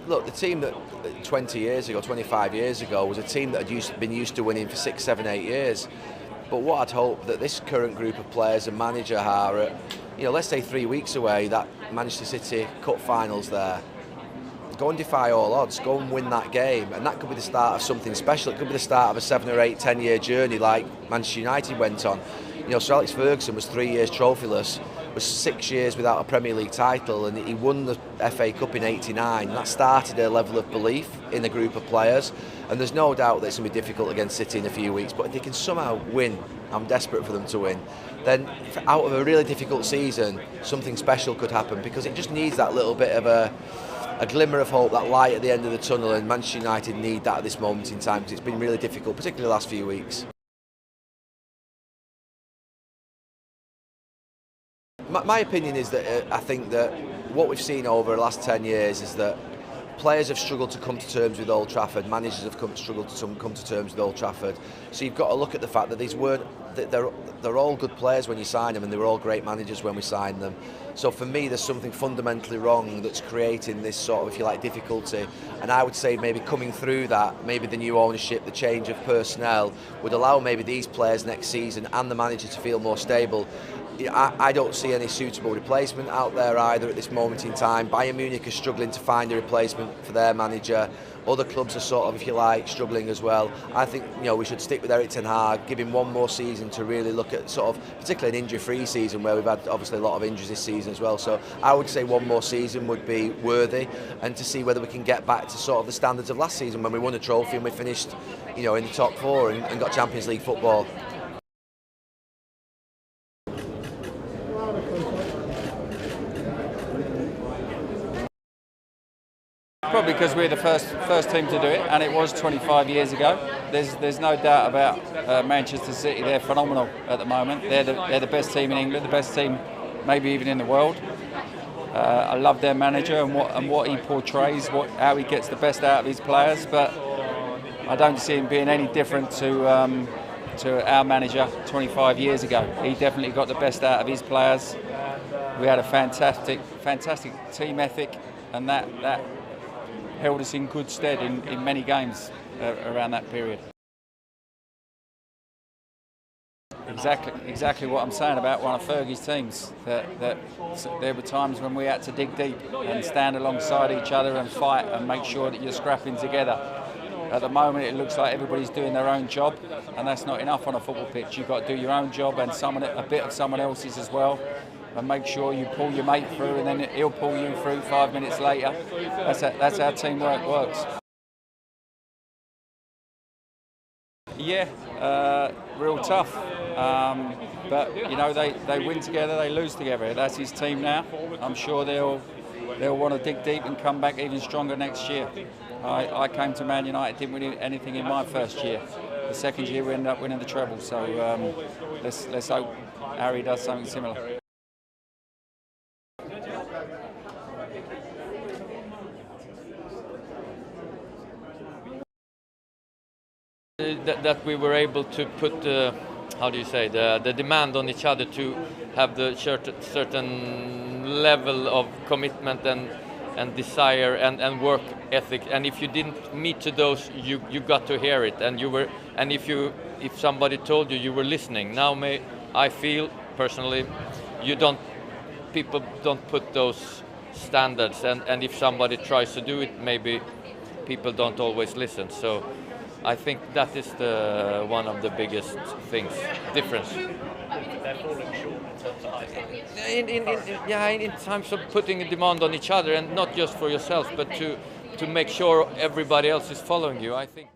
look, the team that 20 years ago, 25 years ago, was a team that had been used to winning for 6, 7, 8 years. But what I'd hope that this current group of players and manager are at, let's say 3 weeks away, that Manchester City Cup finals there. Go and defy all odds, go and win that game, and that could be the start of something special. It could be the start of a 7 or 8, 10-year journey like Manchester United went on. Sir Alex Ferguson was 3 years trophyless, was 6 years without a Premier League title, and he won the FA Cup in '89. That started a level of belief in a group of players, and there's no doubt that it's going to be difficult against City in a few weeks, but if they can somehow win, I'm desperate for them to win, then out of a really difficult season, something special could happen, because it just needs that little bit of a glimmer of hope, that light at the end of the tunnel, and Manchester United need that at this moment in time, because it's been really difficult, particularly the last few weeks. My opinion is that I think that what we've seen over the last 10 years is that players have struggled to come to terms with Old Trafford, managers have struggled to come to terms with Old Trafford. So you've got to look at the fact that they're all good players when you sign them, and they were all great managers when we signed them. So for me, there's something fundamentally wrong that's creating this sort of, if you like, difficulty. And I would say maybe coming through that, maybe the new ownership, the change of personnel would allow maybe these players next season and the manager to feel more stable. I don't see any suitable replacement out there either at this moment in time. Bayern Munich is struggling to find a replacement for their manager. Other clubs are sort of, if you like, struggling as well. I think we should stick with Erik Ten Hag, give him one more season to really look at sort of, particularly an injury-free season where we've had obviously a lot of injuries this season as well. So I would say one more season would be worthy, and to see whether we can get back to sort of the standards of last season when we won a trophy and we finished, in the top 4 and got Champions League football. Probably because we're the first team to do it, and it was 25 years ago. There's no doubt about Manchester City. They're phenomenal at the moment. They're the best team in England, the best team maybe even in the world. I love their manager and what he portrays, how he gets the best out of his players. But I don't see him being any different to our manager 25 years ago. He definitely got the best out of his players. We had a fantastic team ethic, and that held us in good stead in many games around that period. Exactly what I'm saying about one of Fergie's teams. That there were times when we had to dig deep and stand alongside each other and fight and make sure that you're scrapping together. At the moment, it looks like everybody's doing their own job, and that's not enough on a football pitch. You've got to do your own job and a bit of someone else's as well, and make sure you pull your mate through, and then he'll pull you through 5 minutes later. That's how teamwork works. Yeah, real tough. But they win together, they lose together. That's his team now. I'm sure they'll want to dig deep and come back even stronger next year. I came to Man United, didn't win anything in my first year. The second year we ended up winning the treble. So let's hope Harry does something similar. That we were able to put the demand on each other to have the certain level of commitment and desire and work ethic, and if you didn't meet to those, you got to hear it, and if somebody told you were listening. Now I feel personally people don't put those standards, and if somebody tries to do it, maybe people don't always listen. So I think that is one of the biggest difference. They're falling short in terms of in terms of putting a demand on each other, and not just for yourself, but to make sure everybody else is following you, I think.